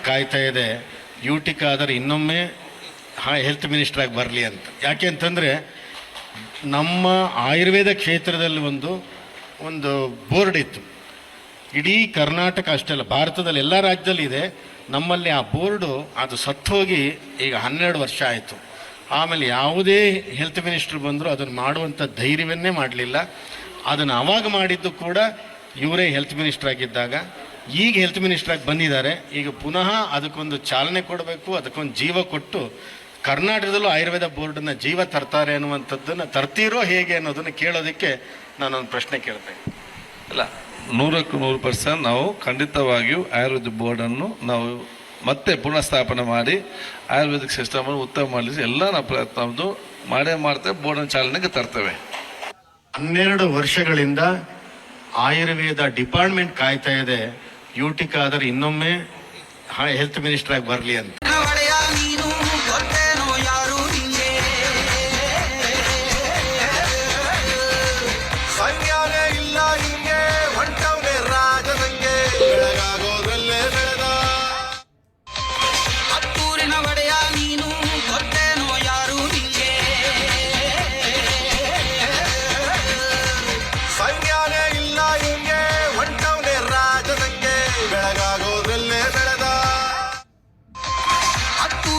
ಕಾಯ್ತಾ ಇದೆ ಯೂಟಿಕ್ ಆದರೆ ಇನ್ನೊಮ್ಮೆ ಹೆಲ್ತ್ ಮಿನಿಸ್ಟರ್ ಆಗಿ ಬರಲಿ ಅಂತ. ಯಾಕೆ ಅಂತಂದರೆ ನಮ್ಮ ಆಯುರ್ವೇದ ಕ್ಷೇತ್ರದಲ್ಲಿ ಒಂದು ಬೋರ್ಡ್ ಇತ್ತು. ಇಡೀ ಕರ್ನಾಟಕ ಅಷ್ಟೇ ಅಲ್ಲ, ಭಾರತದಲ್ಲಿ ಎಲ್ಲ ರಾಜ್ಯದಲ್ಲಿ ಇದೆ. ನಮ್ಮಲ್ಲಿ ಆ ಬೋರ್ಡು ಅದು ಸತ್ತೋಗಿ ಈಗ 12 ವರ್ಷ ಆಯಿತು. ಆಮೇಲೆ ಯಾವುದೇ ಹೆಲ್ತ್ ಮಿನಿಸ್ಟ್ರು ಬಂದರೂ ಅದನ್ನು ಮಾಡುವಂಥ ಧೈರ್ಯವನ್ನೇ ಮಾಡಲಿಲ್ಲ. ಅದನ್ನು ಆವಾಗ ಮಾಡಿದ್ದು ಕೂಡ ಇವರೇ ಹೆಲ್ತ್ ಮಿನಿಸ್ಟರ್ ಆಗಿದ್ದಾಗ. ಈಗ ಹೆಲ್ತ್ ಮಿನಿಸ್ಟ್ರಾಗಿ ಬಂದಿದ್ದಾರೆ. ಈಗ ಪುನಃ ಅದಕ್ಕೊಂದು ಚಾಲನೆ ಕೊಡಬೇಕು, ಅದಕ್ಕೊಂದು ಜೀವ ಕೊಟ್ಟು ಕರ್ನಾಟಕದಲ್ಲೂ ಆಯುರ್ವೇದ ಬೋರ್ಡನ್ನು ಜೀವ ತರ್ತಾರೆ ಅನ್ನುವಂಥದ್ದನ್ನು ತರ್ತೀರೋ ಹೇಗೆ ಅನ್ನೋದನ್ನು ಕೇಳೋದಕ್ಕೆ ನಾನೊಂದು ಪ್ರಶ್ನೆ ಕೇಳ್ತೇನೆ. ಇಲ್ಲ, 100% ನಾವು ಖಂಡಿತವಾಗಿಯೂ ಆಯುರ್ವೇದ ಬೋರ್ಡನ್ನು ನಾವು ಮತ್ತೆ ಪುನಃ ಸ್ಥಾಪನೆ ಮಾಡಿ ಆಯುರ್ವೇದಿಕ್ ಸಿಸ್ಟಮನ್ನು ಉತ್ತಮ ಮಾಡಲಿಕ್ಕೆ ಎಲ್ಲ ನಾವು ಪ್ರಯತ್ನ ಮಾಡ್ತೇವೆ. ಬೋರ್ಡನ್ನು ಚಾಲನೆಗೆ ತರ್ತೇವೆ. 12 ವರ್ಷಗಳಿಂದ ಆಯುರ್ವೇದ ಡಿಪಾರ್ಟ್ಮೆಂಟ್ ಕಾಯ್ತಾ ಇದೆ ಯೂಟಿಕ್ ಆದರೆ ಇನ್ನೊಮ್ಮೆ ಹೆಲ್ತ್ ಮಿನಿಸ್ಟರ್ ಆಗಿ ಬರಲಿ ಅಂತ.